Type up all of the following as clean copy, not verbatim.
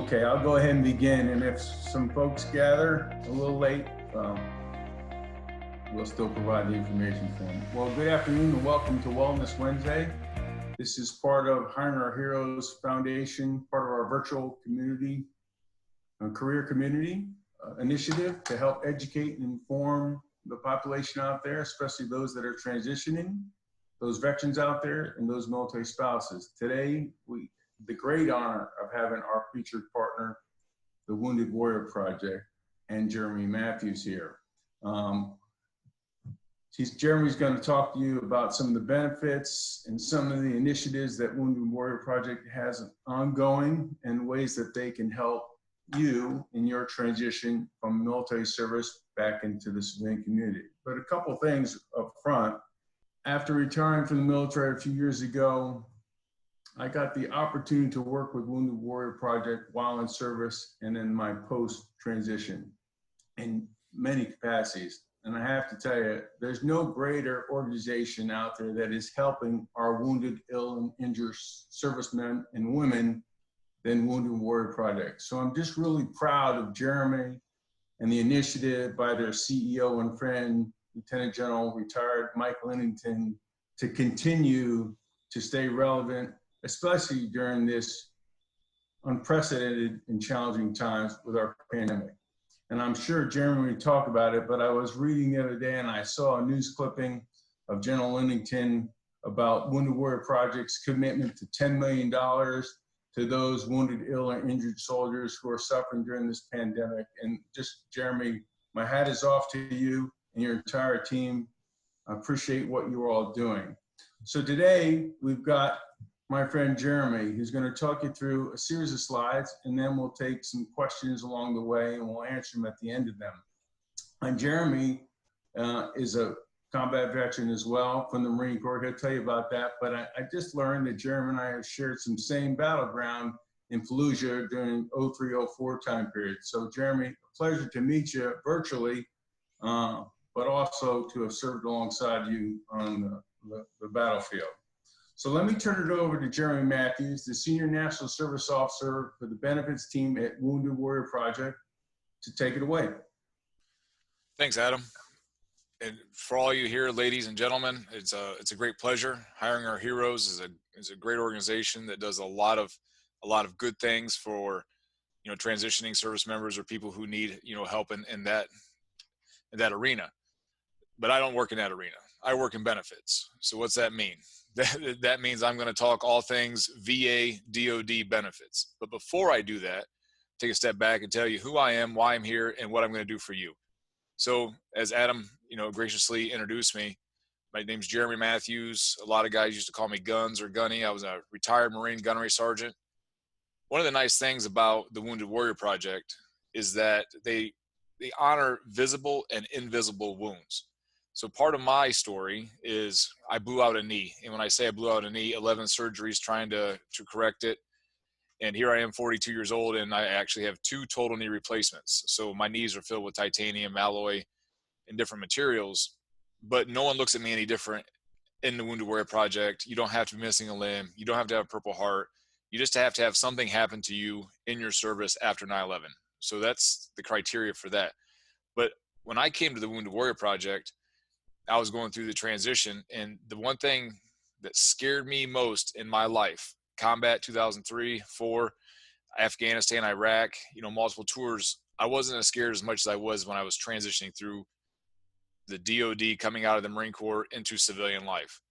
Okay, I'll go ahead and begin. And if some folks gather a little late, we'll still provide the information for them. Well, good afternoon and welcome to Wellness Wednesday. This is part of Hiring Our Heroes Foundation, part of our virtual community, career community initiative to help educate and inform the population out there, especially those that are transitioning, those veterans out there, and those military spouses. Today, the great honor of having our featured partner, the Wounded Warrior Project, and Jeremy Matthews here. Jeremy's going to talk to you about some of the benefits and some of the initiatives that Wounded Warrior Project has ongoing and ways that they can help you in your transition from military service back into the civilian community. But a couple things up front. After retiring from the military a few years ago, I got the opportunity to work with Wounded Warrior Project while in service and in my post-transition in many capacities. And I have to tell you, there's no greater organization out there that is helping our wounded, ill, and injured servicemen and women than Wounded Warrior Project. So I'm just really proud of Jeremy and the initiative by their CEO and friend, Lieutenant General retired Mike Lennington, to continue to stay relevant, especially during this unprecedented and challenging times with our pandemic. And I'm sure Jeremy will talk about it, but I was reading the other day and I saw a news clipping of General Lennington about Wounded Warrior Project's commitment to $10 million to those wounded, ill, or injured soldiers who are suffering during this pandemic. And just, Jeremy, my hat is off to you and your entire team. I appreciate what you're all doing. So today we've got my friend Jeremy, who's going to talk you through a series of slides, and then we'll take some questions along the way and we'll answer them at the end of them. And Jeremy is a combat veteran as well from the Marine Corps. He'll tell you about that, but I just learned that Jeremy and I have shared some same battleground in Fallujah during 03-04 time period. So Jeremy, a pleasure to meet you virtually, but also to have served alongside you on the battlefield. So let me turn it over to Jeremy Matthews, the Senior National Service Officer for the Benefits Team at Wounded Warrior Project, to take it away. Thanks, Adam. And for all you here, ladies and gentlemen, it's a great pleasure. Hiring Our Heroes is a great organization that does a lot of good things for, transitioning service members or people who need, help in that arena. But I don't work in that arena. I work in benefits. So what's that mean? That means I'm going to talk all things VA, DOD benefits. But before I do that, take a step back and tell you who I am, why I'm here, and what I'm going to do for you. So as Adam, graciously introduced me, my name's Jeremy Matthews. A lot of guys used to call me Guns or Gunny. I was a retired Marine gunnery sergeant. One of the nice things about the Wounded Warrior Project is that they honor visible and invisible wounds. So part of my story is I blew out a knee. And when I say I blew out a knee, 11 surgeries trying to correct it. And here I am 42 years old and I actually have 2 total knee replacements. So my knees are filled with titanium, alloy, and different materials. But no one looks at me any different in the Wounded Warrior Project. You don't have to be missing a limb. You don't have to have a Purple Heart. You just have to have something happen to you in your service after 9/11. So that's the criteria for that. But when I came to the Wounded Warrior Project, I was going through the transition, and the one thing that scared me most in my life, combat 2003, 4, Afghanistan, Iraq, multiple tours, I wasn't as scared as much as I was when I was transitioning through the DOD, coming out of the Marine Corps into civilian life.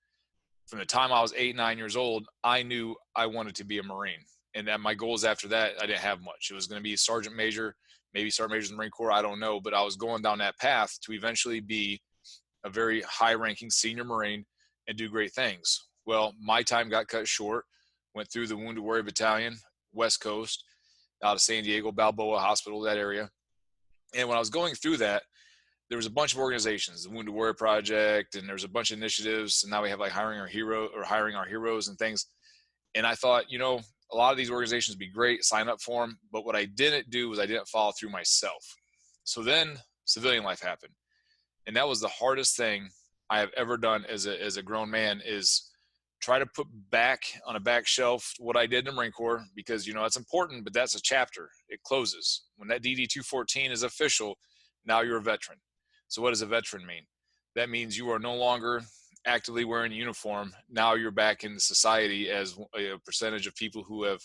From the time I was 8, 9 years old, I knew I wanted to be a Marine. And that my goals after that, I didn't have much. It was going to be sergeant major, maybe sergeant major in the Marine Corps, I don't know. But I was going down that path to eventually be a very high-ranking senior Marine and do great things. Well, my time got cut short, went through the Wounded Warrior Battalion, West Coast, out of San Diego, Balboa Hospital, that area. And when I was going through that, there was a bunch of organizations, the Wounded Warrior Project, and there's a bunch of initiatives. And now we have like Hiring Our Heroes and things. And I thought, a lot of these organizations would be great, sign up for them. But what I didn't do was I didn't follow through myself. So then civilian life happened. And that was the hardest thing I have ever done as a grown man, is try to put back on a back shelf what I did in the Marine Corps, because, you know, that's important, but that's a chapter. It closes. When that DD 214 is official, now you're a veteran. So what does a veteran mean? That means you are no longer actively wearing a uniform. Now you're back in society as a percentage of people who have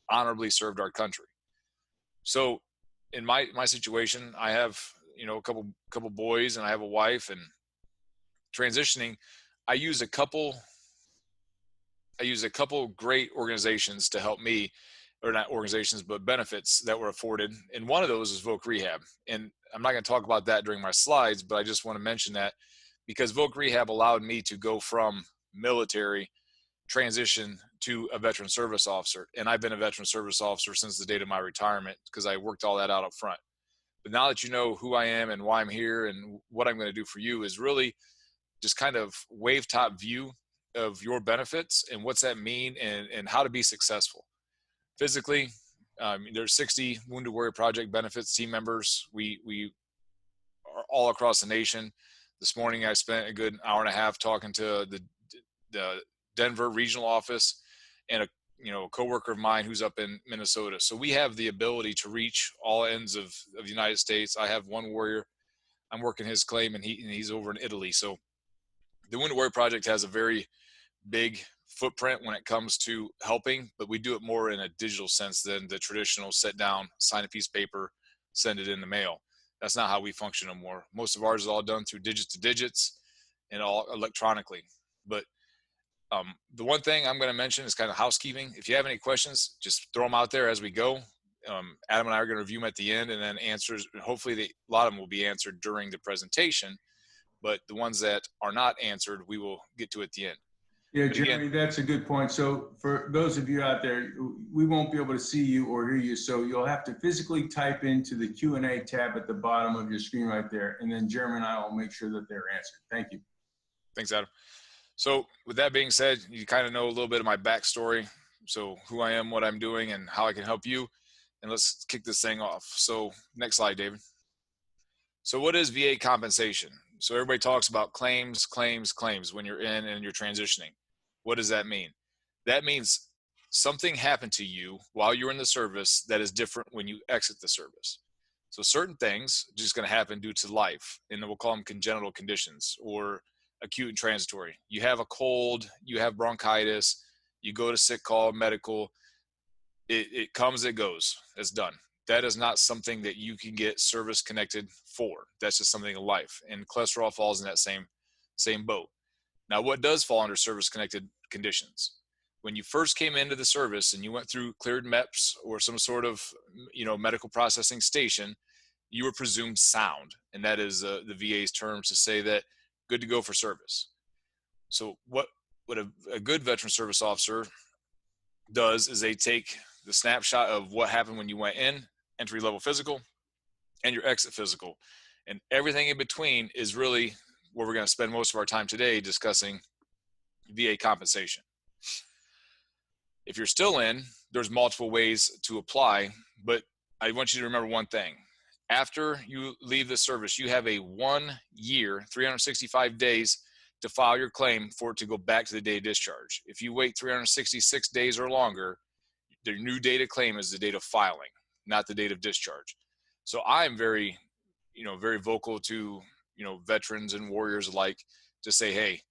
honorably served our country. So in my situation, I have, you know, a couple boys, and I have a wife, and transitioning, I use a couple great organizations to help me, or not organizations, but benefits that were afforded. And one of those is Voc Rehab. And I'm not going to talk about that during my slides, but I just want to mention that because Voc Rehab allowed me to go from military transition to a veteran service officer. And I've been a veteran service officer since the date of my retirement, because I worked all that out up front. But now that you know who I am and why I'm here and what I'm going to do for you, is really just kind of wave top view of your benefits and what's that mean, and how to be successful physically. There's 60 Wounded Warrior Project benefits team members. We are all across the nation. This morning I spent a good hour and a half talking to the Denver regional office and a coworker of mine who's up in Minnesota. So we have the ability to reach all ends of the United States. I have one warrior, I'm working his claim, and he's over in Italy. So the Wounded Warrior Project has a very big footprint when it comes to helping, but we do it more in a digital sense than the traditional sit down, sign a piece of paper, send it in the mail. That's not how we function anymore. Most of ours is all done through digits to digits and all electronically. But the one thing I'm going to mention is kind of housekeeping. If you have any questions, just throw them out there as we go. Adam and I are going to review them at the end, and then answers. Hopefully, a lot of them will be answered during the presentation, but the ones that are not answered, we will get to at the end. Yeah, Jeremy, that's a good point. So for those of you out there, we won't be able to see you or hear you. So you'll have to physically type into the Q&A tab at the bottom of your screen right there. And then Jeremy and I will make sure that they're answered. Thank you. Thanks, Adam. So with that being said, you kind of know a little bit of my backstory. So who I am, what I'm doing, and how I can help you. And let's kick this thing off. So next slide, David. So what is VA compensation? So everybody talks about claims when you're in and you're transitioning. What does that mean? That means something happened to you while you're in the service that is different when you exit the service. So certain things are just going to happen due to life, and we'll call them congenital conditions or acute and transitory. You have a cold, you have bronchitis, you go to sick call, medical, it comes, it goes, it's done. That is not something that you can get service connected for. That's just something in life. And cholesterol falls in that same boat. Now, what does fall under service connected conditions? When you first came into the service and you went through cleared MEPS or some sort of, medical processing station, you were presumed sound. And that is the VA's terms to say that good to go for service. So what a good veteran service officer does is they take the snapshot of what happened when you went in, entry level physical, and your exit physical. And everything in between is really where we're going to spend most of our time today discussing VA compensation. If you're still in, there's multiple ways to apply, but I want you to remember one thing. After you leave the service, you have a 1 year, 365 days to file your claim for it to go back to the date of discharge. If you wait 366 days or longer, the new date of claim is the date of filing, not the date of discharge. So I'm very vocal to, veterans and warriors alike to say, hey,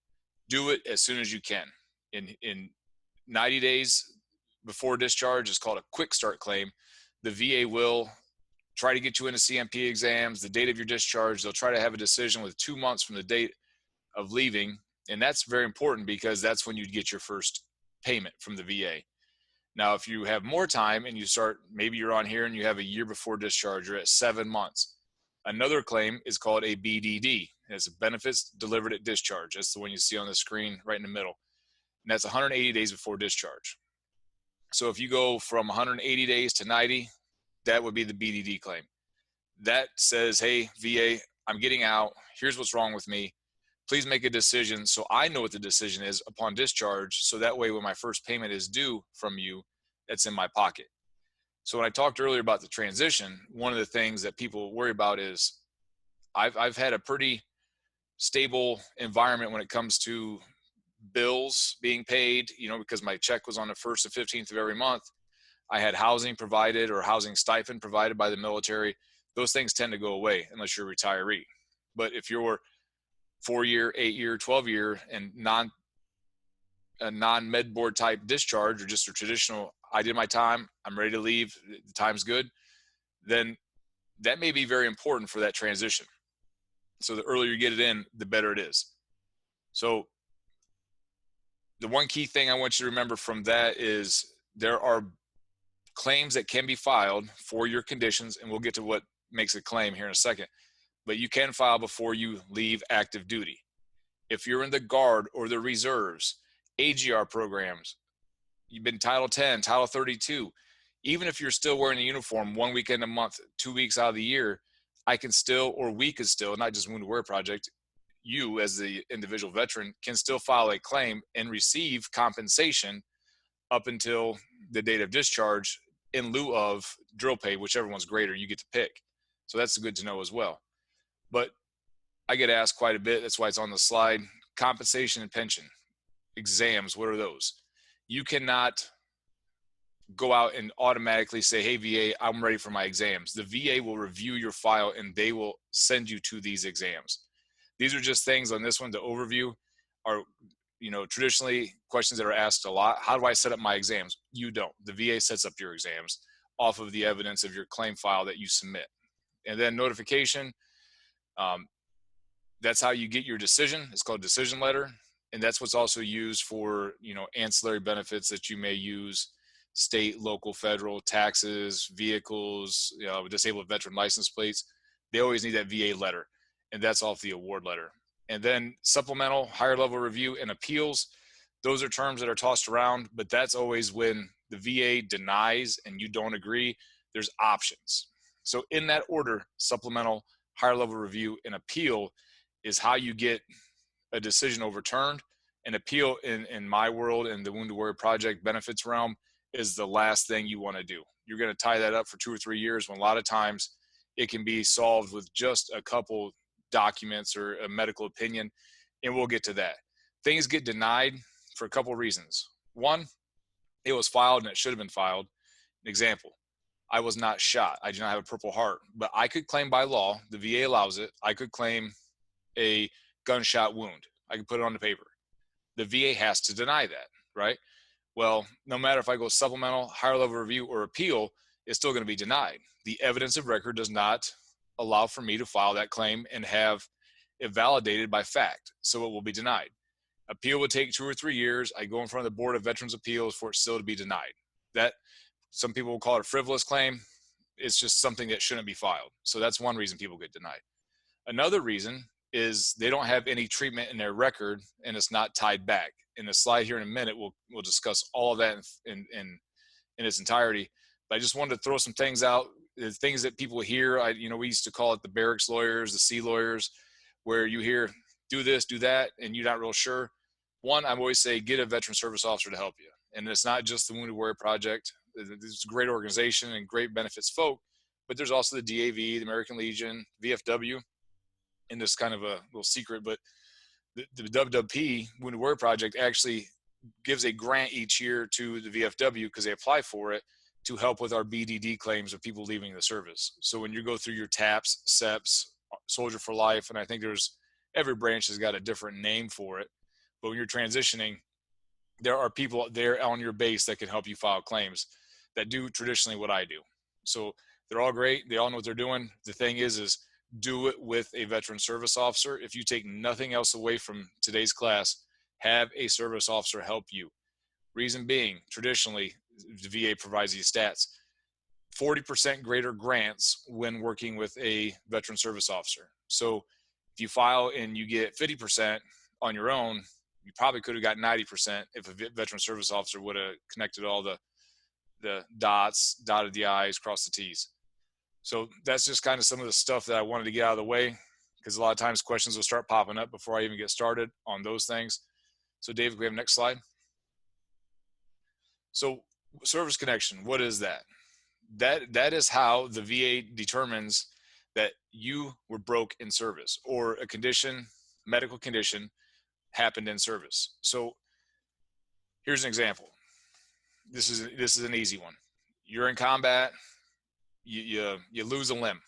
do it as soon as you can. In 90 days before discharge is called a quick start claim. The VA will try to get you into CMP exams, the date of your discharge. They'll try to have a decision with 2 months from the date of leaving. And that's very important because that's when you'd get your first payment from the VA. Now, if you have more time and you start, maybe you're on here and you have a year before discharge, you're at 7 months. Another claim is called a BDD. It's benefits delivered at discharge. That's the one you see on the screen right in the middle. And that's 180 days before discharge. So if you go from 180 days to 90, that would be the BDD claim. That says, hey, VA, I'm getting out. Here's what's wrong with me. Please make a decision so I know what the decision is upon discharge. So that way, when my first payment is due from you, that's in my pocket. So when I talked earlier about the transition, one of the things that people worry about is I've had a pretty stable environment when it comes to bills being paid, because my check was on the 1st and 15th of every month. I had housing provided or housing stipend provided by the military. Those things tend to go away unless you're a retiree. But if you're 4-year, 8-year, 12-year and a non-med board type discharge, or just a traditional, I did my time, I'm ready to leave, the time's good, then that may be very important for that transition. So the earlier you get it in, the better it is. So the one key thing I want you to remember from that is there are claims that can be filed for your conditions, and we'll get to what makes a claim here in a second, but you can file before you leave active duty. If you're in the Guard or the reserves, AGR programs, you've been Title 10, Title 32, even if you're still wearing a uniform 1 weekend a month, 2 weeks out of the year, I can still, or we could still, not just Wounded Warrior Project, you as the individual veteran can still file a claim and receive compensation up until the date of discharge in lieu of drill pay, whichever one's greater, you get to pick. So that's good to know as well. But I get asked quite a bit, that's why it's on the slide, compensation and pension. Exams, what are those? You cannot go out and automatically say, hey, VA, I'm ready for my exams. The VA will review your file and they will send you to these exams. These are just things on this one, the overview are, traditionally questions that are asked a lot. How do I set up my exams? You don't. The VA sets up your exams off of the evidence of your claim file that you submit. And then notification, that's how you get your decision. It's called decision letter. And that's what's also used for, ancillary benefits that you may use, state, local, federal, taxes, vehicles, disabled veteran license plates. They always need that VA letter. And that's off the award letter. And then supplemental, higher level review and appeals. Those are terms that are tossed around, but that's always when the VA denies and you don't agree, there's options. So in that order, supplemental, higher level review and appeal is how you get a decision overturned. An appeal in my world, in the Wounded Warrior Project benefits realm, is the last thing you want to do. You're going to tie that up for 2 or 3 years when a lot of times it can be solved with just a couple documents or a medical opinion, and we'll get to that. Things get denied for a couple of reasons. One, it was filed and it should have been filed. An example, I was not shot. I do not have a Purple Heart, but I could claim by law, the VA allows it, I could claim a gunshot wound. I can put it on the paper. The VA has to deny that, right? Well, no matter if I go supplemental, higher level review, or appeal, it's still going to be denied. The evidence of record does not allow for me to file that claim and have it validated by fact, so it will be denied. Appeal would take 2 or 3 years. I go in front of the Board of Veterans Appeals for it still to be denied. That, some people will call it a frivolous claim. It's just something that shouldn't be filed. So that's one reason people get denied. Another reason is they don't have any treatment in their record and it's not tied back. In the slide here in a minute, we'll discuss all of that in its entirety. But I just wanted to throw some things out, the things that people hear. We used to call it the barracks lawyers, the C lawyers, where you hear do this, do that, and you're not real sure. One, I always say get a veteran service officer to help you. And it's not just the Wounded Warrior Project. It's a great organization and great benefits folk, but there's also the DAV, the American Legion, VFW, and this kind of a little secret, but the WWP, Wounded Warrior Project, actually gives a grant each year to the VFW because they apply for it to help with our BDD claims of people leaving the service. So when you go through your TAPS, SEPs, Soldier for Life, and I think every branch has got a different name for it, but when you're transitioning, there are people there on your base that can help you file claims that do traditionally what I do. So they're all great. They all know what they're doing. The thing is do it with a veteran service officer. If you take nothing else away from today's class, have a service officer help you. Reason being, traditionally, the VA provides these stats, 40% greater grants when working with a veteran service officer. So if you file and you get 50% on your own, you probably could have got 90% if a veteran service officer would have connected all the dots, dotted the I's, crossed the T's. So that's just kind of some of the stuff that I wanted to get out of the way, because a lot of times questions will start popping up before I even get started on those things. So Dave, can we have next slide? So service connection, what is that? That is how the VA determines that you were broke in service, or a condition, medical condition, happened in service. So here's an example. This is an easy one. You're in combat, you lose a limb.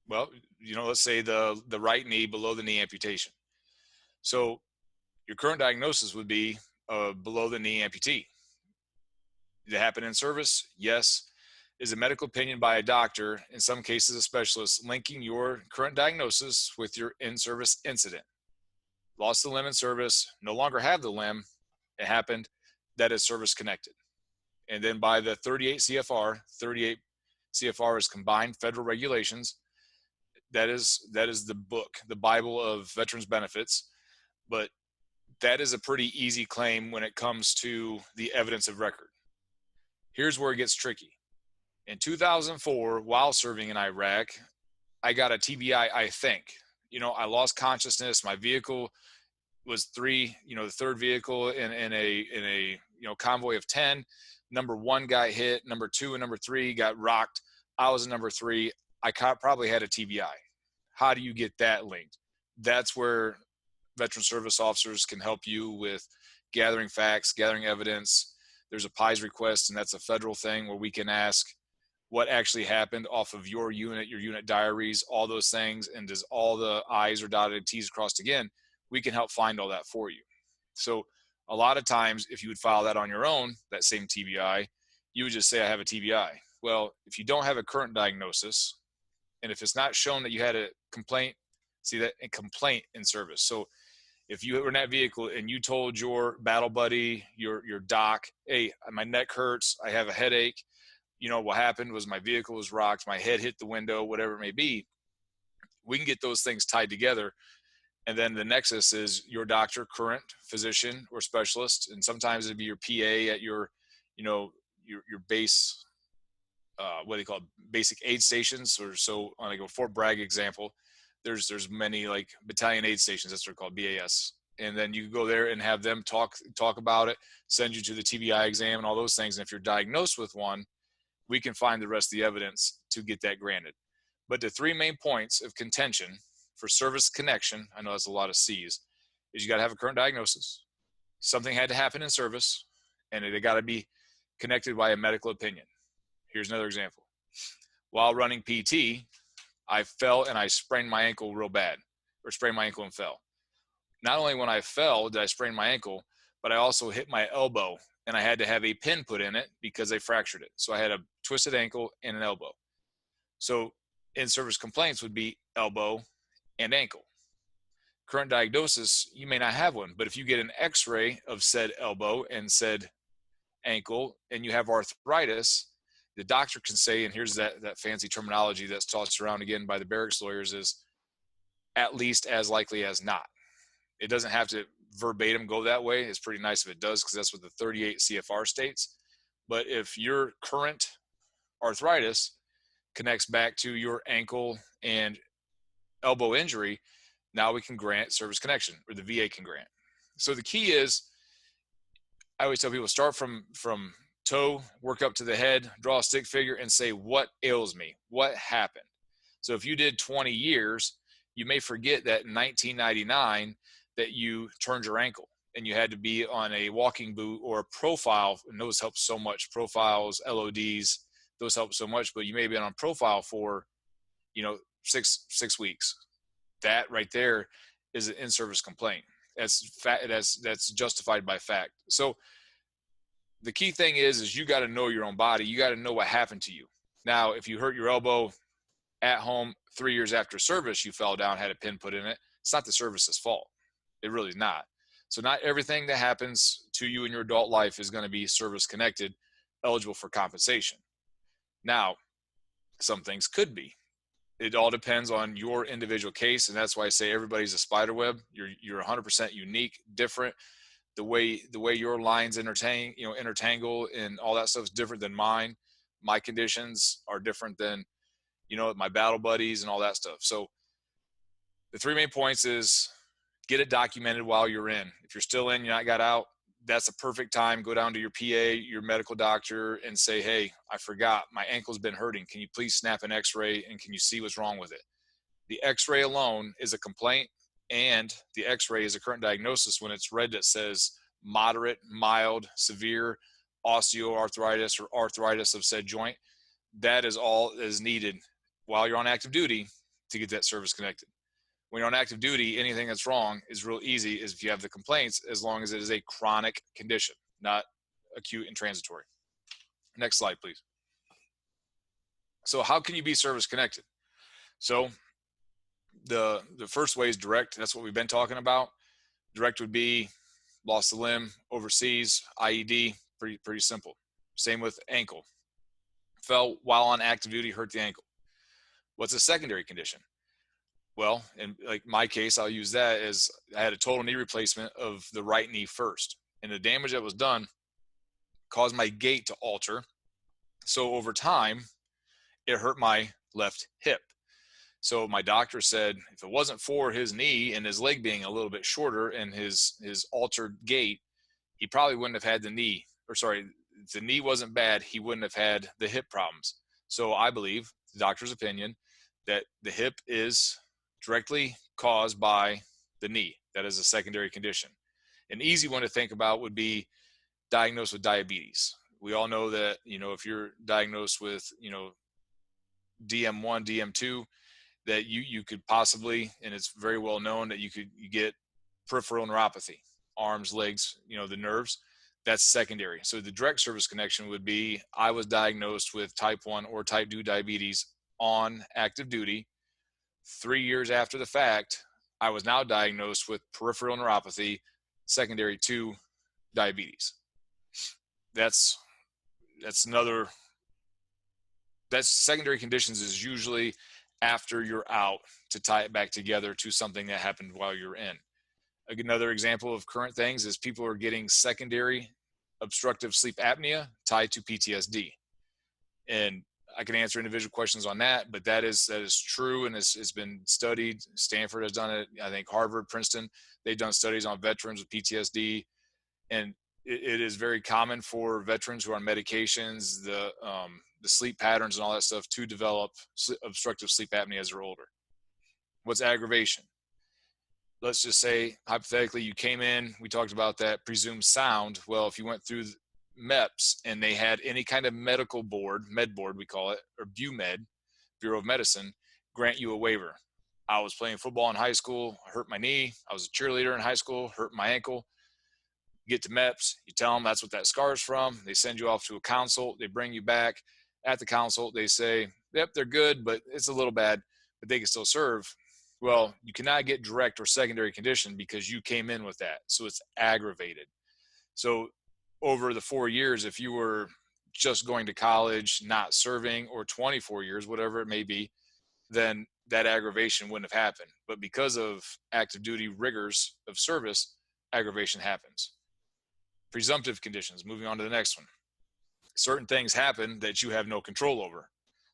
Well, let's say the right knee, below the knee amputation. So your current diagnosis would be a below the knee amputee. Did it happen in service? Yes. Is a medical opinion by a doctor, in some cases a specialist, linking your current diagnosis with your in-service incident. Lost the limb in service, no longer have the limb, it happened, that is service connected. And then by the 38 CFR is combined federal regulations. That is the book, the Bible of veterans benefits. But that is a pretty easy claim when it comes to the evidence of record. Here's where it gets tricky. In 2004, while serving in Iraq, I got a TBI, I think. I lost consciousness. My vehicle was the third vehicle in a convoy of 10. Number 1 got hit. Number 2 and number 3 got rocked. I was in number 3. I probably had a TBI. How do you get that linked? That's where veteran service officers can help you with gathering facts, gathering evidence. There's a PIES request, and that's a federal thing where we can ask what actually happened off of your unit diaries, all those things, and does all the I's are dotted, T's crossed again? We can help find all that for you. So a lot of times, if you would file that on your own, that same TBI, you would just say, I have a TBI. Well, if you don't have a current diagnosis, and if it's not shown that you had a complaint, see that a complaint in service. So if you were in that vehicle and you told your battle buddy, your doc, hey, my neck hurts, I have a headache, what happened was my vehicle was rocked, my head hit the window, whatever it may be, we can get those things tied together. And then the nexus is your doctor, current physician or specialist, and sometimes it'd be your PA at your base, what they call basic aid stations, or so on like a Fort Bragg example. There's many like battalion aid stations, that's what they're called, BAS. And then you go there and have them talk about it, send you to the TBI exam and all those things. And if you're diagnosed with one, we can find the rest of the evidence to get that granted. But the 3 main points of contention for service connection, I know that's a lot of C's, is you got to have a current diagnosis. Something had to happen in service, and it got to be connected by a medical opinion. Here's another example. While running PT, I fell and I sprained my ankle real bad, or sprained my ankle and fell. Not only when I fell did I sprain my ankle, but I also hit my elbow, and I had to have a pin put in it because they fractured it. So I had a twisted ankle and an elbow. So in-service complaints would be elbow and ankle. Current diagnosis, you may not have one, but if you get an x-ray of said elbow and said ankle and you have arthritis, the doctor can say, and here's that fancy terminology that's tossed around again by the barracks lawyers, is at least as likely as not. It doesn't have to verbatim go that way. It's pretty nice if it does, because that's what the 38 CFR states. But if your current arthritis connects back to your ankle and elbow injury, now we can grant service connection, or the VA can grant. So the key is, I always tell people, start from toe, work up to the head, draw a stick figure, and say, what ails me? What happened? So if you did 20 years, you may forget that in 1999 that you turned your ankle and you had to be on a walking boot or a profile, and those help so much. Profiles, LODs, those help so much, but you may have been on profile for, 6 weeks. That right there is an in-service complaint. That's justified by fact. So the key thing is you got to know your own body. You got to know what happened to you. Now, if you hurt your elbow at home 3 years after service, you fell down, had a pin put in it, it's not the service's fault. It really is not. So not everything that happens to you in your adult life is going to be service connected, eligible for compensation. Now, some things could be. It all depends on your individual case, and that's why I say everybody's a spider web. You're 100% unique, different. The way your lines intertangle and all that stuff is different than mine. My conditions are different than, my battle buddies and all that stuff. So the 3 main points is get it documented while you're in. If you're still in, you're not got out, that's a perfect time. Go down to your PA, your medical doctor, and say, hey, I forgot, my ankle's been hurting. Can you please snap an x-ray and can you see what's wrong with it? The x-ray alone is a complaint. and the x-ray is a current diagnosis, when it's red that says moderate, mild, severe osteoarthritis or arthritis of said joint, that is all that is needed while you're on active duty to get that service connected. When you're on active duty, anything that's wrong is real easy is if you have the complaints, as long as it is a chronic condition, not acute and transitory. Next slide, please. So how can you be service connected? So the first way is direct. That's what we've been talking about. Direct would be lost a limb overseas, IED, pretty simple. Same with ankle. Fell while on active duty, hurt the ankle. What's a secondary condition? Well, in like my case, I'll use that as I had a total knee replacement of the right knee first. And the damage that was done caused my gait to alter. So over time, it hurt my left hip. So my doctor said if it wasn't for his knee and his leg being a little bit shorter and his altered gait, he probably wouldn't have had the knee, or sorry, if the knee wasn't bad, he wouldn't have had the hip problems. So I believe, the doctor's opinion, that the hip is directly caused by the knee. That is a secondary condition. An easy one to think about would be diagnosed with diabetes. We all know that, if you're diagnosed with, DM1, DM2, that you could possibly, and it's very well known that you get peripheral neuropathy, arms, legs, the nerves. That's secondary. So the direct service connection would be, I was diagnosed with type 1 or type 2 diabetes on active duty. 3 years after the fact, I was now diagnosed with peripheral neuropathy secondary to diabetes. That's secondary conditions is usually after you're out, to tie it back together to something that happened while you're in. Another example of current things is people are getting secondary obstructive sleep apnea tied to PTSD. And I can answer individual questions on that, but that is true, and it's been studied. Stanford has done it. I think Harvard, Princeton, they've done studies on veterans with PTSD, and it is very common for veterans who are on medications, the sleep patterns and all that stuff, to develop obstructive sleep apnea as they're older. What's aggravation? Let's just say, hypothetically, you came in, we talked about that presumed sound. Well, if you went through MEPS and they had any kind of medical board, med board we call it, or BUMED, Bureau of Medicine, grant you a waiver. I was playing football in high school, I hurt my knee. I was a cheerleader in high school, hurt my ankle. You get to MEPS, you tell them that's what that scar is from. They send you off to a consult. They bring you back. At the consult, they say, yep, they're good, but it's a little bad, but they can still serve. Well, you cannot get direct or secondary condition because you came in with that. So it's aggravated. So over the 4 years, if you were just going to college, not serving, or 24 years, whatever it may be, then that aggravation wouldn't have happened. But because of active duty rigors of service, aggravation happens. Presumptive conditions, moving on to the next one. Certain things happen that you have no control over.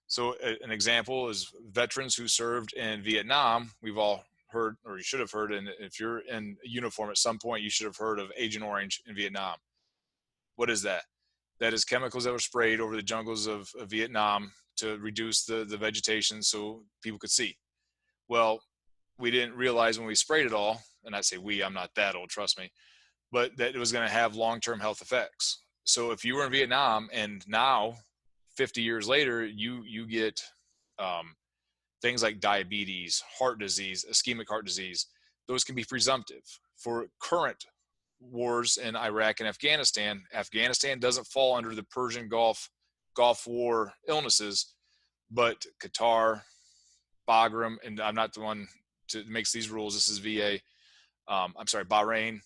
So an example is veterans who served in Vietnam. We've all heard, or you should have heard, and if you're in a uniform at some point, you should have heard of Agent Orange in Vietnam. What is that? That is chemicals that were sprayed over the jungles of Vietnam to reduce the vegetation so people could see. Well, we didn't realize when we sprayed it all, and I say we, I'm not that old, trust me, but that it was going to have long-term health effects. So if you were in Vietnam and now 50 years later, you get things like diabetes, heart disease, ischemic heart disease, those can be presumptive. For current wars in Iraq and Afghanistan, Afghanistan doesn't fall under the Persian Gulf War illnesses, but Qatar, Bagram, and I'm not the one to makes these rules. This is VA. Bahrain.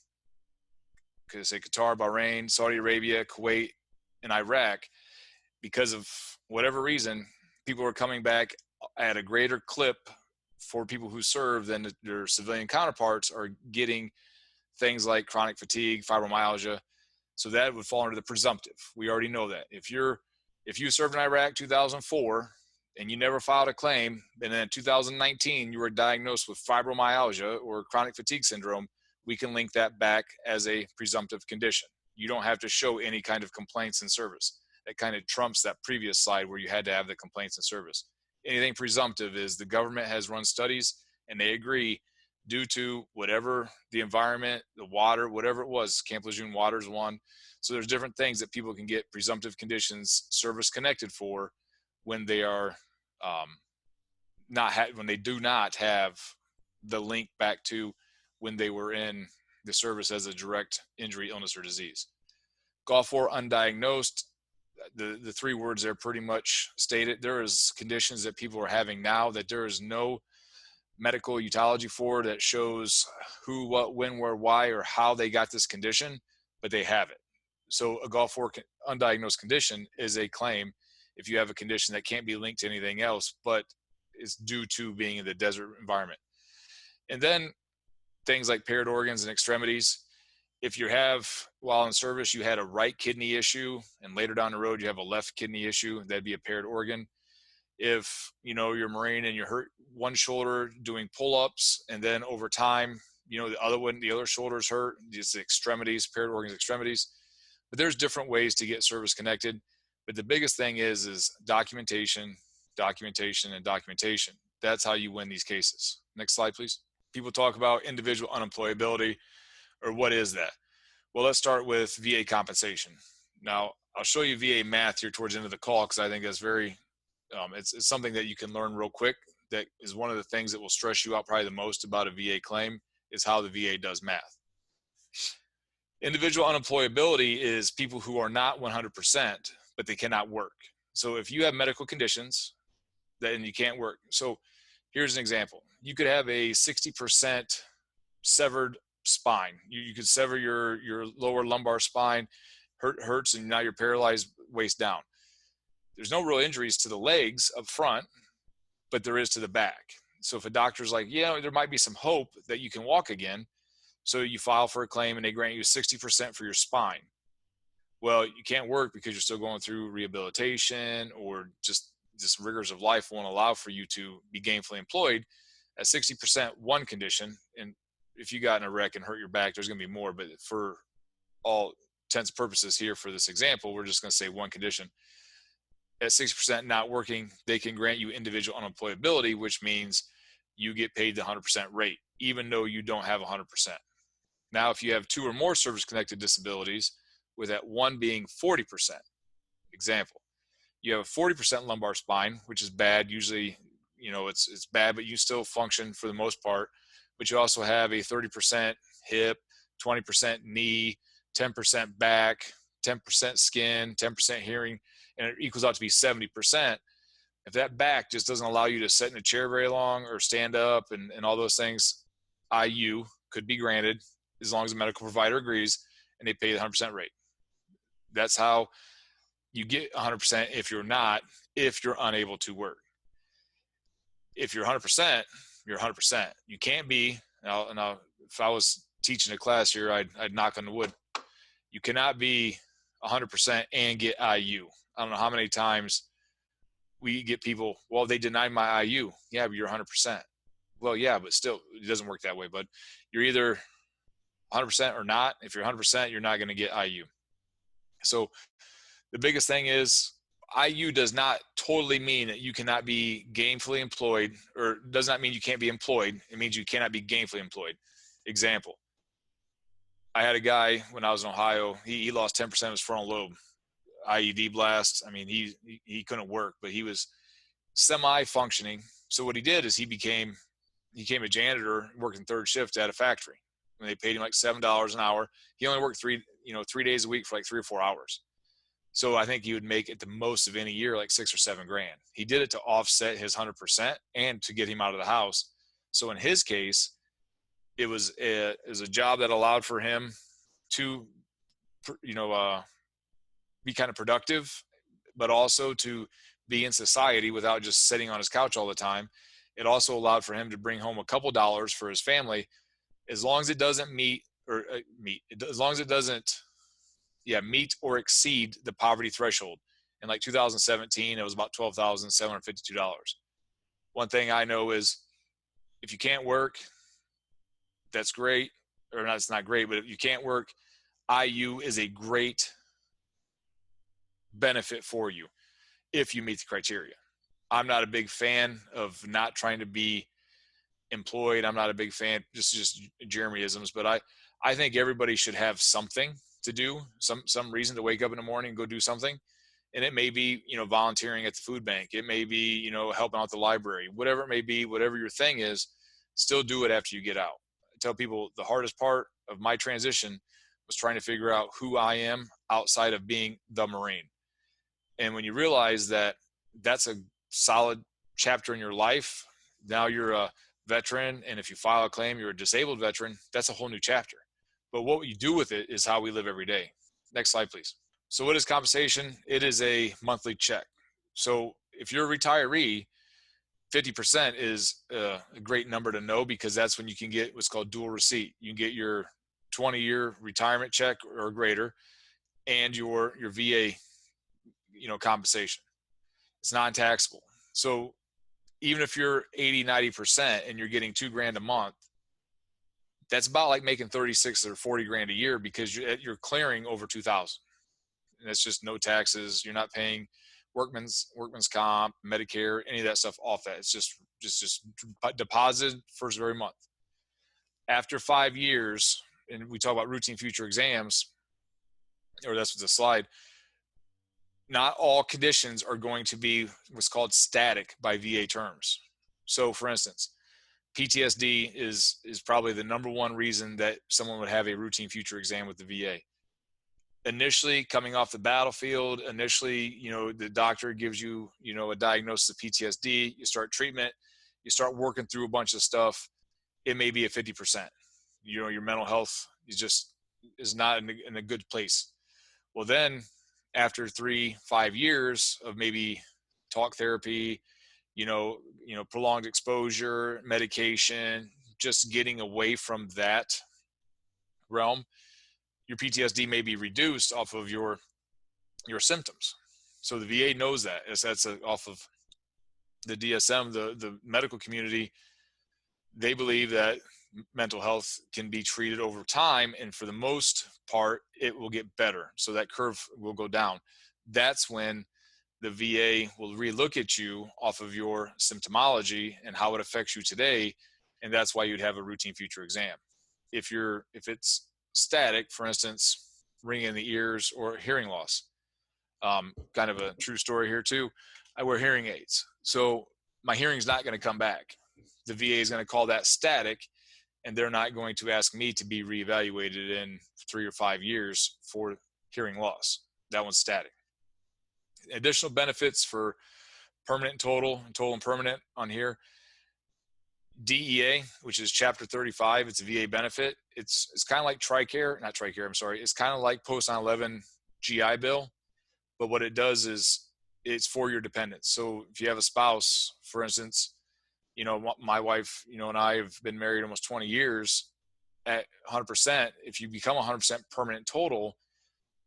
Could I say Qatar, Bahrain, Saudi Arabia, Kuwait, and Iraq, because of whatever reason, people are coming back at a greater clip for people who serve than their civilian counterparts are getting things like chronic fatigue, fibromyalgia. So that would fall under the presumptive. We already know that. If you served in Iraq 2004 and you never filed a claim, and then in 2019 you were diagnosed with fibromyalgia or chronic fatigue syndrome, we can link that back as a presumptive condition. You don't have to show any kind of complaints in service. That kind of trumps that previous slide where you had to have the complaints in service. Anything presumptive is the government has run studies and they agree due to whatever the environment, the water, whatever it was. Camp Lejeune water is one. So there's different things that people can get presumptive conditions service connected for when they are when they do not have the link back to when they were in the service as a direct injury, illness, or disease. Golf war undiagnosed, the three words there pretty much stated. There is conditions that people are having now that there is no medical etiology for that shows who, what, when, where, why, or how they got this condition, but they have it. So a Gulf War undiagnosed condition is a claim if you have a condition that can't be linked to anything else, but is due to being in the desert environment. And then things like paired organs and extremities. If you have, while in service, you had a right kidney issue, and later down the road you have a left kidney issue, that'd be a paired organ. If you're a Marine and you hurt one shoulder doing pull-ups, and then over time, the other shoulder's hurt, it's extremities, paired organs, extremities. But there's different ways to get service connected. But the biggest thing is documentation, documentation, and documentation. That's how you win these cases. Next slide, please. People talk about individual unemployability, or what is that? Well, let's start with VA compensation. Now, I'll show you VA math here towards the end of the call, because I think that's very, it's something that you can learn real quick. That is one of the things that will stress you out probably the most about a VA claim, is how the VA does math. Individual unemployability is people who are not 100%, but they cannot work. So if you have medical conditions, then you can't work. So here's an example. You could have a 60% severed spine. You could sever your lower lumbar spine, hurts, and now you're paralyzed waist down. There's no real injuries to the legs up front, but there is to the back. So if a doctor's like, there might be some hope that you can walk again, so you file for a claim and they grant you 60% for your spine. Well, you can't work because you're still going through rehabilitation, or just rigors of life won't allow for you to be gainfully employed. At 60%, one condition, and if you got in a wreck and hurt your back, there's going to be more, but for all intents and purposes here for this example, we're just going to say one condition. At 60% not working, they can grant you individual unemployability, which means you get paid the 100% rate, even though you don't have 100%. Now, if you have two or more service-connected disabilities, with that one being 40%, example, you have a 40% lumbar spine, which is bad. Usually, it's bad, but you still function for the most part. But you also have a 30% hip, 20% knee, 10% back, 10% skin, 10% hearing, and it equals out to be 70%. If that back just doesn't allow you to sit in a chair very long or stand up and all those things, IU could be granted as long as the medical provider agrees and they pay the 100% rate. That's how you get 100% if you're unable to work. If you're 100%, you're 100%. You can't be, now if I was teaching a class here, I'd knock on the wood. You cannot be 100% and get IU. I don't know how many times we get people, well, they denied my IU. Yeah, but you're 100%. Well, yeah, but still, it doesn't work that way. But you're either 100% or not. If you're 100%, you're not going to get IU. So the biggest thing is IU does not totally mean that you cannot be gainfully employed, or does not mean you can't be employed. It means you cannot be gainfully employed. Example, I had a guy when I was in Ohio, he lost 10% of his frontal lobe, IED blast. I mean, he couldn't work, but he was semi-functioning. So what he did is he became a janitor working third shift at a factory. And they paid him like $7 an hour. He only worked 3 days a week for like 3 or 4 hours. So I think he would make it the most of any year, like $6 or $7 grand. He did it to offset his 100% and to get him out of the house. So in his case, it was a job that allowed for him to, be kind of productive, but also to be in society without just sitting on his couch all the time. It also allowed for him to bring home a couple dollars for his family, as long as it doesn't meet or exceed the poverty threshold. In like 2017, it was about $12,752. One thing I know is if you can't work, that's great, or not, it's not great, but if you can't work, IU is a great benefit for you if you meet the criteria. I'm not a big fan of not trying to be employed. I'm not a big fan, just Jeremyisms, but I think everybody should have something to do, some reason to wake up in the morning and go do something. And it may be, volunteering at the food bank. It may be, helping out the library, whatever it may be, whatever your thing is, still do it after you get out. I tell people the hardest part of my transition was trying to figure out who I am outside of being the Marine. And when you realize that that's a solid chapter in your life, now you're a veteran. And if you file a claim, you're a disabled veteran, that's a whole new chapter. But what you do with it is how we live every day. Next slide, please. So what is compensation? It is a monthly check. So if you're a retiree, 50% is a great number to know, because that's when you can get what's called dual receipt. You can get your 20-year retirement check or greater and your VA, compensation. It's non-taxable. So even if you're 80, 90% and you're getting $2,000 a month, that's about like making 36 or 40 grand a year, because you're clearing over 2,000. And that's just no taxes. You're not paying workman's comp, Medicare, any of that stuff off that. It's just deposited first very month. After 5 years, and we talk about routine future exams, or that's the slide, not all conditions are going to be what's called static by VA terms. So for instance, PTSD is probably the number one reason that someone would have a routine future exam with the VA. Initially, coming off the battlefield, the doctor gives you, a diagnosis of PTSD. You start treatment, you start working through a bunch of stuff. It may be at 50%. Your mental health is not in a good place. Well, then after 3-5 years of maybe talk therapy, prolonged exposure, medication, just getting away from that realm, your PTSD may be reduced off of your symptoms. So the VA knows that. That's off of the DSM, the medical community. They believe that mental health can be treated over time, and for the most part, it will get better. So that curve will go down. That's when the VA will relook at you off of your symptomology and how it affects you today, and that's why you'd have a routine future exam. If it's static, for instance, ringing in the ears or hearing loss, kind of a true story here too. I wear hearing aids, so my hearing's not going to come back. The VA is going to call that static, and they're not going to ask me to be reevaluated in 3 or 5 years for hearing loss. That one's static. Additional benefits for permanent and total and permanent on here. DEA, which is Chapter 35, it's a VA benefit. It's kind of like it's kind of like post 9/11 GI Bill, but what it does is it's for your dependents. So if you have a spouse, for instance, my wife, and I have been married almost 20 years. At 100%, if you become 100% permanent total,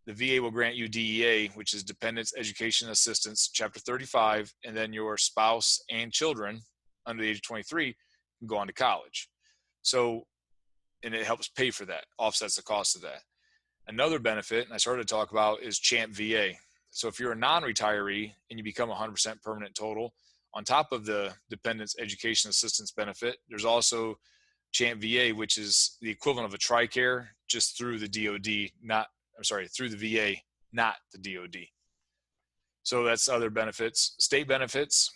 the VA will grant you DEA, which is Dependents Education Assistance, Chapter 35, and then your spouse and children under the age of 23 can go on to college. So, and it helps pay for that, offsets the cost of that. Another benefit, and I started to talk about, is CHAMP VA. So if you're a non-retiree and you become 100% permanent total, on top of the Dependents Education Assistance benefit, there's also CHAMP VA, which is the equivalent of a TRICARE, just through the DOD, through the VA, not the DOD. So that's other benefits. State benefits,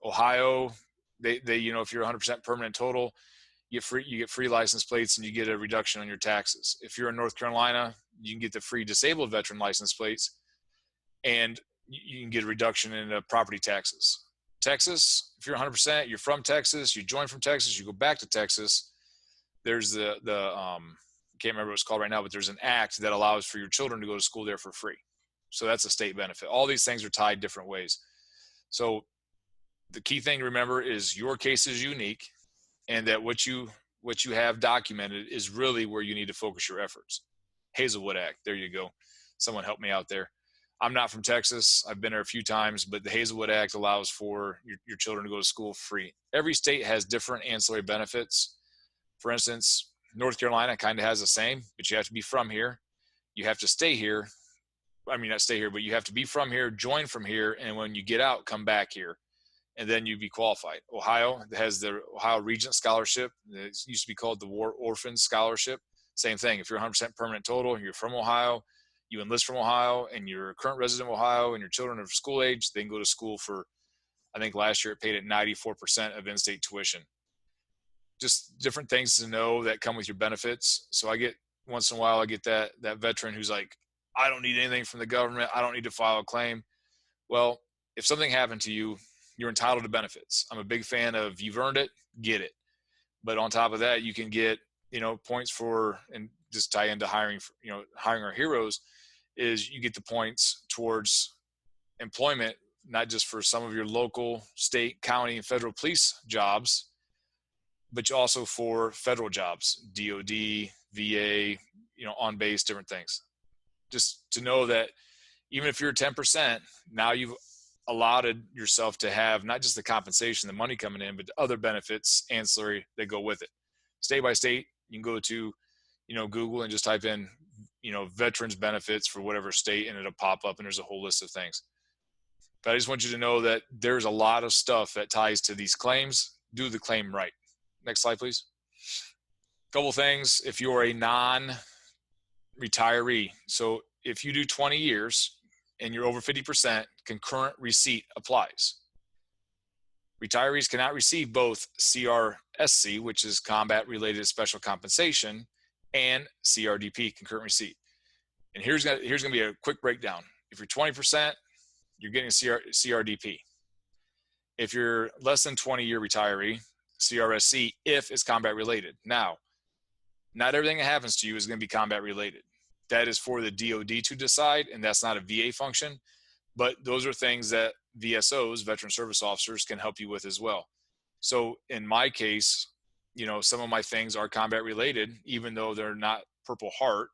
Ohio, they if you're 100% permanent total, you get free license plates and you get a reduction on your taxes. If you're in North Carolina, you can get the free disabled veteran license plates, and you can get a reduction in property taxes. Texas, if you're 100%, you're from Texas, you join from Texas, you go back to Texas, there's the can't remember what it's called right now, but there's an act that allows for your children to go to school there for free. So that's a state benefit. All these things are tied different ways. So the key thing to remember is your case is unique, and that what you have documented is really where you need to focus your efforts. Hazelwood Act, there you go. Someone help me out there. I'm not from Texas. I've been there a few times, but the Hazelwood Act allows for your children to go to school free. Every state has different ancillary benefits. For instance, North Carolina kind of has the same, but you have to be from here. You have to stay here. I mean, not stay here, but you have to be from here, join from here, and when you get out, come back here. and then you'd be qualified. Ohio has the Ohio Regent Scholarship. It used to be called the War Orphan Scholarship. Same thing. If you're 100% permanent total, you're from Ohio, you enlist from Ohio, and you're a current resident of Ohio, and your children are school age, they can go to school for, I think last year it paid at 94% of in-state tuition. Just different things to know that come with your benefits. So I get, once in a while, I get that veteran who's like, I don't need anything from the government. I don't need to file a claim. Well, if something happened to you, you're entitled to benefits. I'm a big fan of you've earned it, get it. But on top of that, you can get, points for, and just tie into hiring, hiring our heroes, is you get the points towards employment, not just for some of your local, state, county, and federal police jobs, but also for federal jobs, DOD, VA, on base, different things. Just to know that even if you're 10%, now you've allotted yourself to have not just the compensation, the money coming in, but the other benefits ancillary that go with it. State by state, you can go to, Google and just type in, veterans benefits for whatever state, and it'll pop up and there's a whole list of things. But I just want you to know that there's a lot of stuff that ties to these claims. Do the claim right. Next slide, please. Couple things. If you're a non-retiree, so if you do 20 years and you're over 50%, concurrent receipt applies. Retirees cannot receive both CRSC, which is combat-related special compensation, and CRDP, concurrent receipt. And here's going to be a quick breakdown. If you're 20%, you're getting CRDP. If you're less than 20-year retiree, CRSC, if it's combat related. Now, not everything that happens to you is going to be combat related. That is for the DOD to decide, and that's not a VA function. But those are things that VSOs, veteran service officers, can help you with as well. So in my case, some of my things are combat related, even though they're not Purple Heart,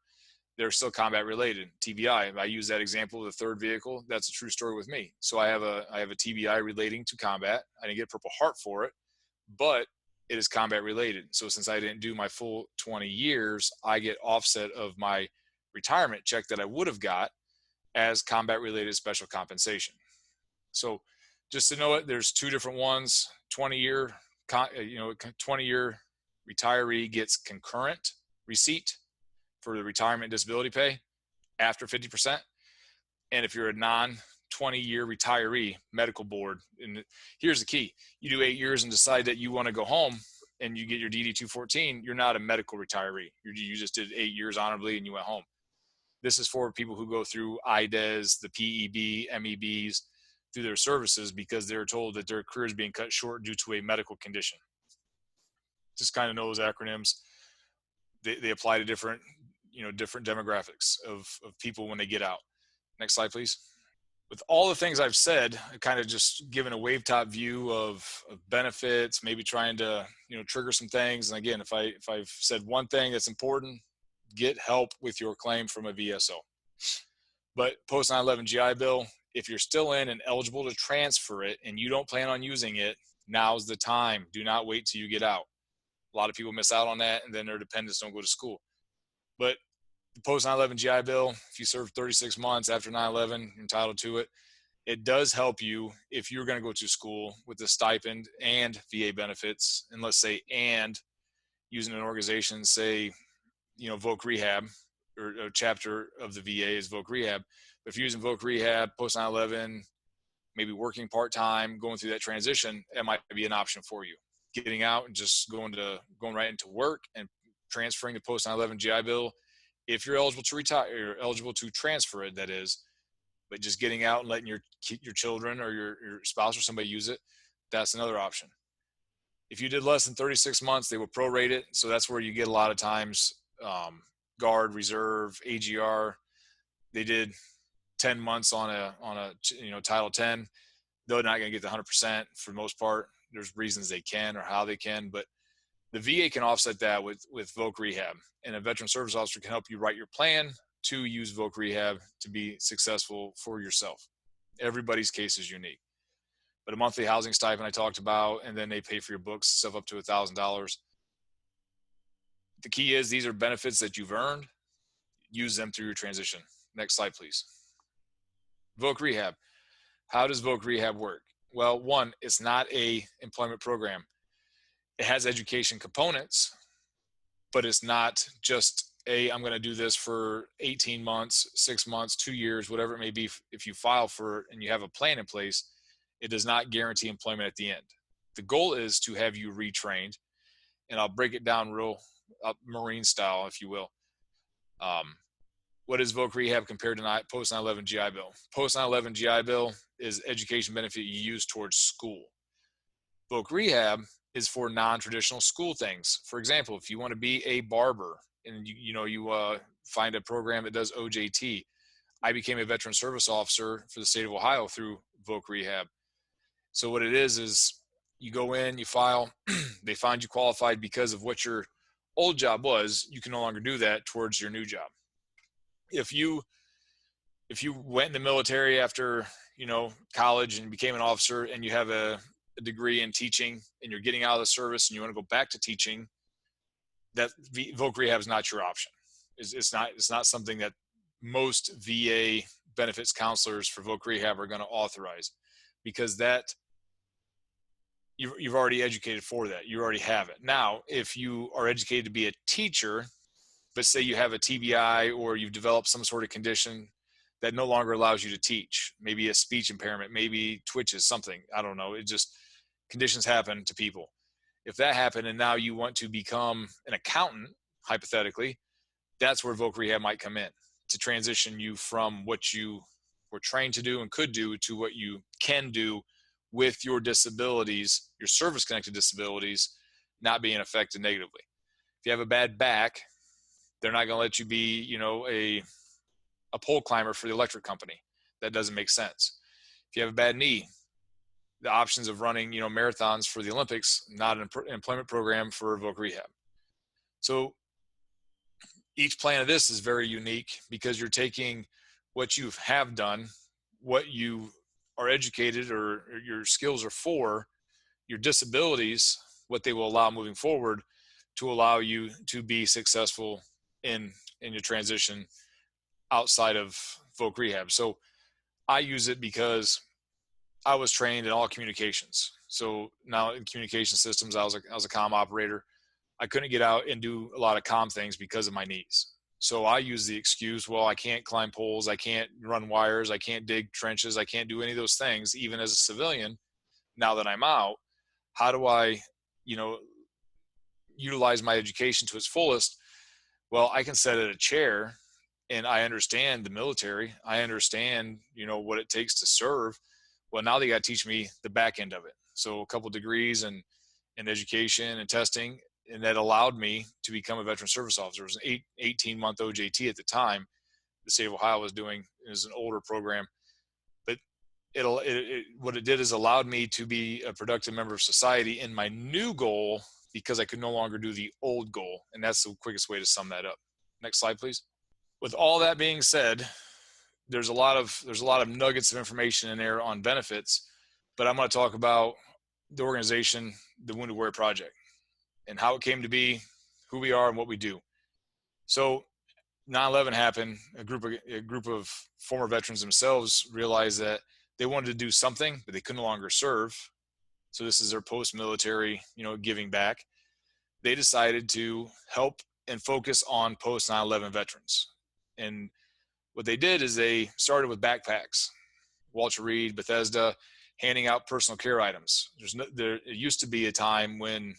they're still combat related. TBI, I use that example of the third vehicle. That's a true story with me. So I have a TBI relating to combat. I didn't get Purple Heart for it, but it is combat related. So since I didn't do my full 20 years, I get offset of my retirement check that I would have got as combat related special compensation. So just to know it, there's two different ones. 20-year 20-year retiree gets concurrent receipt for the retirement disability pay after 50%. And if you're a non-20-year retiree, medical board, and here's the key, you do 8 years and decide that you want to go home and you get your DD 214, you're not a medical retiree. You just did 8 years honorably and you went home. This is for people who go through IDES, the PEB, MEBs, through their services because they're told that their career is being cut short due to a medical condition. Just kind of know those acronyms. They apply to different demographics of people when they get out. Next slide, please. With all the things I've said, I kind of just given a wave top view of benefits, maybe trying to, trigger some things. And again, if I've said one thing that's important, get help with your claim from a VSO. But post 9/11 GI Bill, if you're still in and eligible to transfer it and you don't plan on using it, now's the time. Do not wait till you get out. A lot of people miss out on that, and then their dependents don't go to school. But the post 9/11 GI Bill, if you serve 36 months after 9/11, you're entitled to it. It does help you if you're going to go to school with the stipend and VA benefits, and let's say, and using an organization, say, Voc Rehab, or a chapter of the VA is Voc Rehab. But if you're using Voc Rehab, post 9/11, maybe working part-time, going through that transition, that might be an option for you. Getting out and just going right into work and transferring the post 9/11 GI Bill, if you're eligible to retire, you're eligible to transfer it, that is. But just getting out and letting your children or your spouse or somebody use it, that's another option. If you did less than 36 months, they will prorate it. So that's where you get a lot of times Guard, Reserve, AGR. They did 10 months on a Title 10. They're not going to get the 100% for the most part. There's reasons they can or how they can, but the VA can offset that with Voc Rehab, and a veteran service officer can help you write your plan to use Voc Rehab to be successful for yourself. Everybody's case is unique. But a monthly housing stipend I talked about, and then they pay for your books, stuff up to $1,000. The key is these are benefits that you've earned. Use them through your transition. Next slide, please. Voc Rehab. How does Voc Rehab work? Well, one, it's not a employment program. It has education components, but it's not just I'm going to do this for 18 months, 6 months, 2 years, whatever it may be. If you file for it and you have a plan in place, it does not guarantee employment at the end. The goal is to have you retrained, and I'll break it down real Marine style, if you will. What is voc rehab compared to post 9/11 GI Bill? Post 9/11 GI Bill is education benefit you use towards school. Voc rehab is for non-traditional school things. For example, if you want to be a barber and you find a program that does OJT. I became a veteran service officer for the state of Ohio through voc rehab. So what it is you go in, you file, they find you qualified because of what your old job was. You can no longer do that towards your new job. If you went in the military after college and became an officer, and you have a degree in teaching, and you're getting out of the service and you want to go back to teaching, that voc rehab is not your option. It's not something that most VA benefits counselors for voc rehab are going to authorize, because that you've already educated for that. You already have it. Now, if you are educated to be a teacher, but say you have a TBI or you've developed some sort of condition that no longer allows you to teach, maybe a speech impairment, maybe twitches, something, I don't know. It just, conditions happen to people. If that happened and now you want to become an accountant, hypothetically, that's where voc rehab might come in to transition you from what you were trained to do and could do to what you can do with your disabilities, your service-connected disabilities, not being affected negatively. If you have a bad back, they're not going to let you be, a pole climber for the electric company. That doesn't make sense. If you have a bad knee, the options of running, marathons for the Olympics, not an employment program for voc rehab. So each plan of this is very unique because you're taking what you have done, what you are educated or your skills are for, your disabilities, what they will allow moving forward to allow you to be successful in your transition outside of voc rehab. So I use it because I was trained in all communications. So now in communication systems, I was a comm operator. I couldn't get out and do a lot of comm things because of my knees. So I use the excuse, well, I can't climb poles, I can't run wires, I can't dig trenches, I can't do any of those things, even as a civilian. Now that I'm out, how do I, utilize my education to its fullest? Well, I can sit at a chair and I understand the military. I understand, what it takes to serve. Well, now they got to teach me the back end of it. So a couple degrees in education and testing, and that allowed me to become a veteran service officer. It was an 18-month OJT at the time. The state of Ohio was doing. It was an older program, but what it did is allowed me to be a productive member of society in my new goal, because I could no longer do the old goal. And that's the quickest way to sum that up. Next slide, please. With all that being said, there's a lot of nuggets of information in there on benefits, but I'm going to talk about the organization, the Wounded Warrior Project, and how it came to be, who we are, and what we do. So 9/11 happened. A group of former veterans themselves realized that they wanted to do something, but they could no longer serve. So this is their post-military, giving back. They decided to help and focus on post 9/11 veterans. And what they did is they started with backpacks, Walter Reed, Bethesda, handing out personal care items. It used to be a time when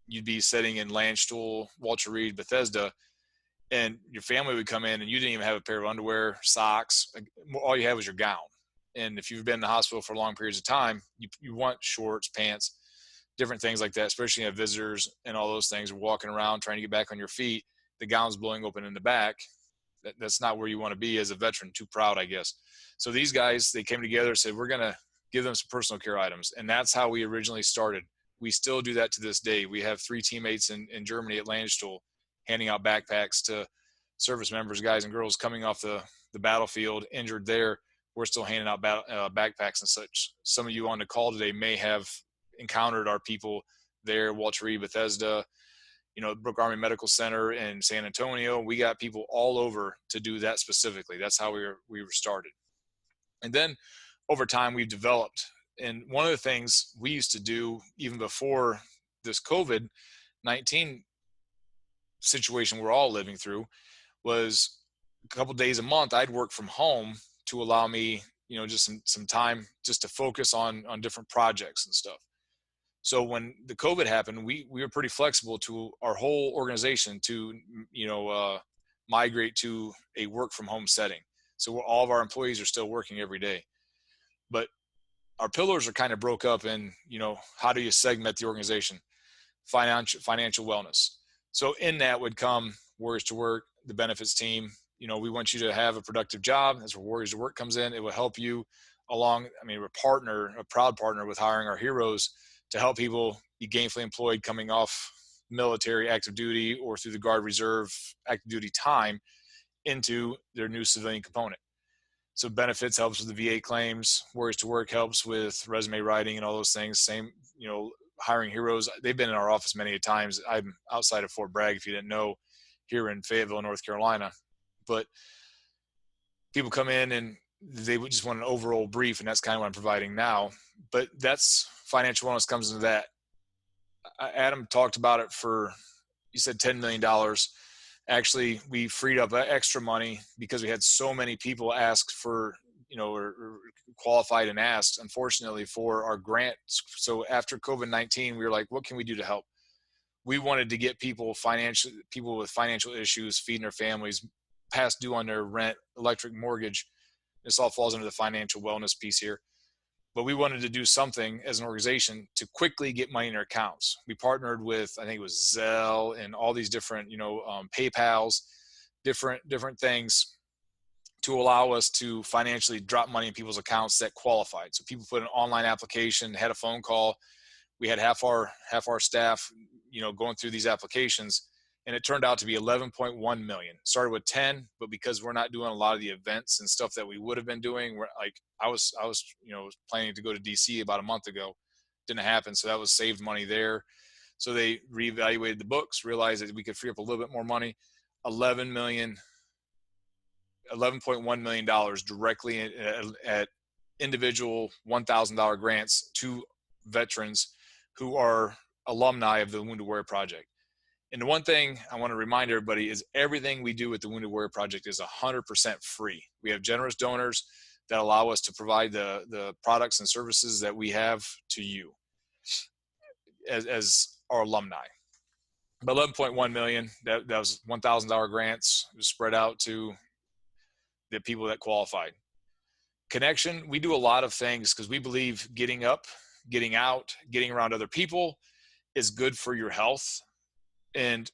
you'd be sitting in Landstuhl, Walter Reed, Bethesda, and your family would come in and you didn't even have a pair of underwear, socks. All you had was your gown. And if you've been in the hospital for long periods of time, you want shorts, pants, different things like that, especially if visitors and all those things are walking around trying to get back on your feet, the gown's blowing open in the back. That's not where you want to be as a veteran, too proud, I guess. So these guys, they came together and said, we're going to give them some personal care items. And that's how we originally started. We still do that to this day. We have 3 teammates in Germany at Landstuhl handing out backpacks to service members, guys and girls coming off the battlefield, injured there. We're still handing out backpacks and such. Some of you on the call today may have encountered our people there, Walter Reed, Bethesda, Brooke Army Medical Center in San Antonio. We got people all over to do that specifically. That's how we were started. And then over time, we've developed And one of the things we used to do even before this COVID-19 situation we're all living through was a couple days a month I'd work from home to allow me, just some time just to focus on different projects and stuff. So when the COVID happened, we were pretty flexible to our whole organization to, migrate to a work from home setting. So all of our employees are still working every day, but our pillars are kind of broke up in, how do you segment the organization? Financial wellness. So in that would come Warriors to Work, the benefits team. We want you to have a productive job. That's where Warriors to Work comes in. It will help you along. I mean, we're a proud partner with Hiring Our Heroes to help people be gainfully employed coming off military active duty or through the Guard Reserve active duty time into their new civilian component. So benefits helps with the VA claims. Warriors to Work helps with resume writing and all those things. Same, Hiring Heroes. They've been in our office many times. I'm outside of Fort Bragg, if you didn't know, here in Fayetteville, North Carolina. But people come in and they would just want an overall brief, and that's kind of what I'm providing now. But that's financial wellness comes into that. Adam talked about it you said $10 million. Actually, we freed up extra money because we had so many people ask for, or qualified and asked, unfortunately, for our grants. So after COVID-19, we were like, what can we do to help? We wanted to get people with financial issues, feeding their families, past due on their rent, electric, mortgage. This all falls under the financial wellness piece here. But we wanted to do something as an organization to quickly get money in their accounts. We partnered with, I think it was Zelle and all these different, PayPals, different things to allow us to financially drop money in people's accounts that qualified. So people put an online application, had a phone call. We had half our staff, going through these applications, and it turned out to be 11.1 million. Started with 10, but because we're not doing a lot of the events and stuff that we would have been doing, we're like, I was, planning to go to DC about a month ago. Didn't happen. So that was saved money there. So they reevaluated the books, realized that we could free up a little bit more money, $11.1 million directly at individual $1,000 grants to veterans who are alumni of the Wounded Warrior Project. And the one thing I want to remind everybody is everything we do with the Wounded Warrior Project is 100% free. We have generous donors that allow us to provide the products and services that we have to you as our alumni. But 11.1 million, that was $1,000 grants. It was spread out to the people that qualified. Connection, we do a lot of things because we believe getting up, getting out, getting around other people is good for your health. And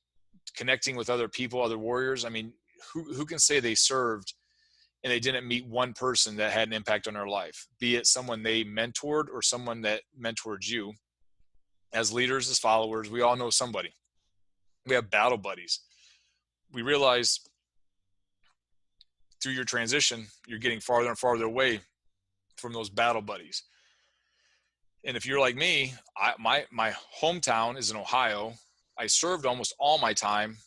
connecting with other people, other warriors. I mean, who can say they served and they didn't meet one person that had an impact on their life, be it someone they mentored or someone that mentored you? As leaders, as followers, we all know somebody. We have battle buddies. We realize through your transition, you're getting farther and farther away from those battle buddies. And if you're like me, my hometown is in Ohio. I served almost all my time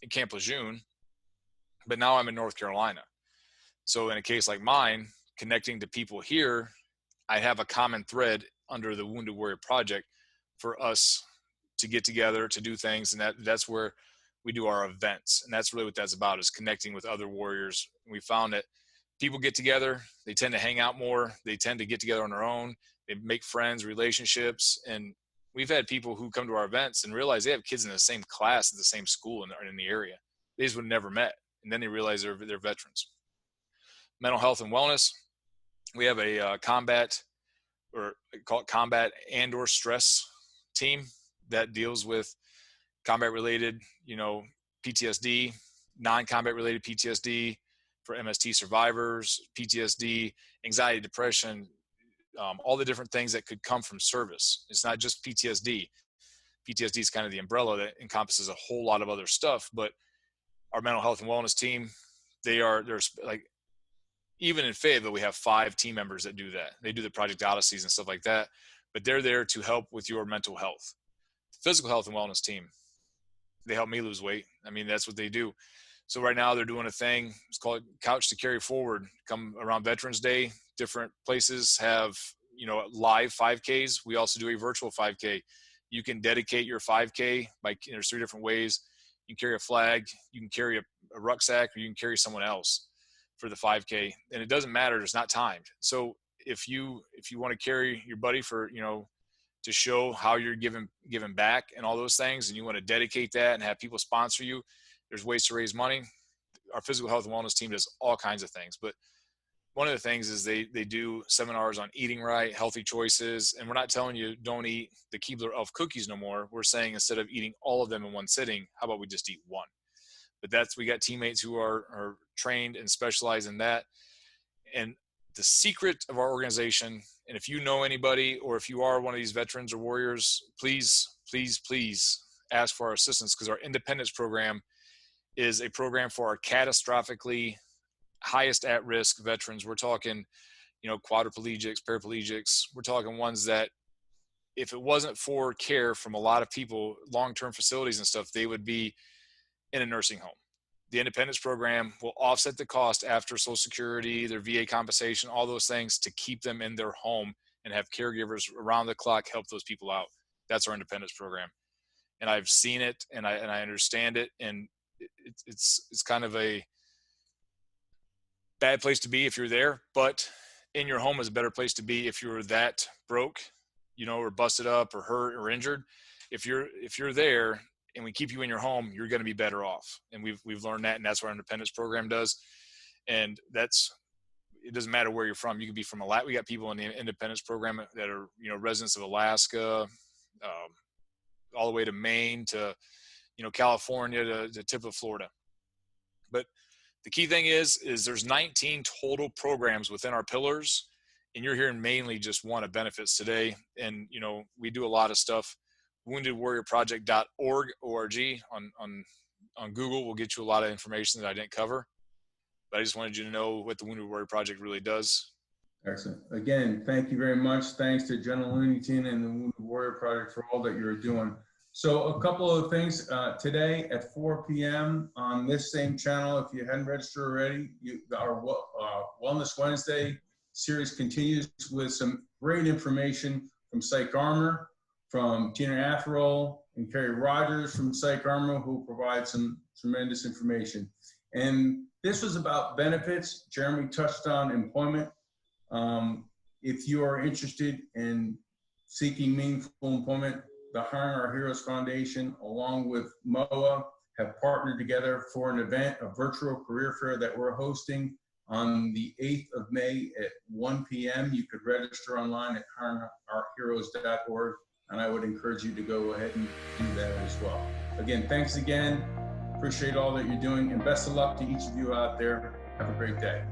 in Camp Lejeune, but now I'm in North Carolina. So in a case like mine, connecting to people here, I have a common thread under the Wounded Warrior Project for us to get together, to do things. And that's where we do our events. And that's really what that's about, is connecting with other warriors. We found that people get together, they tend to hang out more. They tend to get together on their own. They make friends, relationships. And we've had people who come to our events and realize they have kids in the same class at the same school in the area. They just would have never met. And then they realize they're veterans. Mental health and wellness. We have a combat and or stress team that deals with combat related, PTSD, non-combat related PTSD for MST survivors, PTSD, anxiety, depression, all the different things that could come from service. It's not just PTSD. PTSD is kind of the umbrella that encompasses a whole lot of other stuff, but our mental health and wellness team, there's like, even in Fayetteville, we have 5 team members that do that. They do the Project Odysseys and stuff like that, but they're there to help with your mental health. Physical health and wellness team, they help me lose weight. I mean, that's what they do. So right now they're doing a thing. It's called Couch to Carry Forward. Come around Veterans Day, different places have live 5Ks. We also do a virtual 5K. You can dedicate your 5K by, there's 3 different ways. You can carry a flag, you can carry a rucksack, or you can carry someone else for the 5K. And it doesn't matter. It's not timed. So if you want to carry your buddy for, to show how you're giving back and all those things, and you want to dedicate that and have people sponsor you, there's ways to raise money. Our physical health and wellness team does all kinds of things, but one of the things is they do seminars on eating right, healthy choices. And we're not telling you don't eat the Keebler Elf cookies no more. We're saying instead of eating all of them in one sitting, how about we just eat one? But we got teammates who are trained and specialize in that. And the secret of our organization, and if you know anybody, or if you are one of these veterans or warriors, please, please, please ask for our assistance, because our independence program is a program for our catastrophically highest at-risk veterans. We're talking, quadriplegics, paraplegics. We're talking ones that if it wasn't for care from a lot of people, long-term facilities and stuff, they would be in a nursing home. The independence program will offset the cost after Social Security, their VA compensation, all those things, to keep them in their home and have caregivers around the clock help those people out. That's our independence program. And I've seen it, and I understand it. And it's kind of a bad place to be if you're there, but in your home is a better place to be if you're that broke, or busted up or hurt or injured. If you're there and we keep you in your home, you're going to be better off. And we've learned that, and that's what our independence program does. And it doesn't matter where you're from. You could be from we got people in the independence program that are, residents of Alaska, all the way to Maine to, California to the tip of Florida. But the key thing is there's 19 total programs within our pillars, and you're hearing mainly just one of benefits today. And, we do a lot of stuff. woundedwarriorproject.org on Google will get you a lot of information that I didn't cover, but I just wanted you to know what the Wounded Warrior Project really does. Excellent. Again, thank you very much. Thanks to General Lunington and the Wounded Warrior Project for all that you're doing. So a couple of things today at 4 p.m. on this same channel. If you hadn't registered already, our Wellness Wednesday series continues with some great information from Psych Armor, from Tina Atherall and Carrie Rogers from Psych Armor, who provide some tremendous information. And this was about benefits. Jeremy touched on employment. If you are interested in seeking meaningful employment, the Hiring Our Heroes Foundation, along with MOA, have partnered together for an event, a virtual career fair that we're hosting on the 8th of May at 1 p.m. You could register online at hiringourheroes.org, and I would encourage you to go ahead and do that as well. Again, thanks again. Appreciate all that you're doing, and best of luck to each of you out there. Have a great day.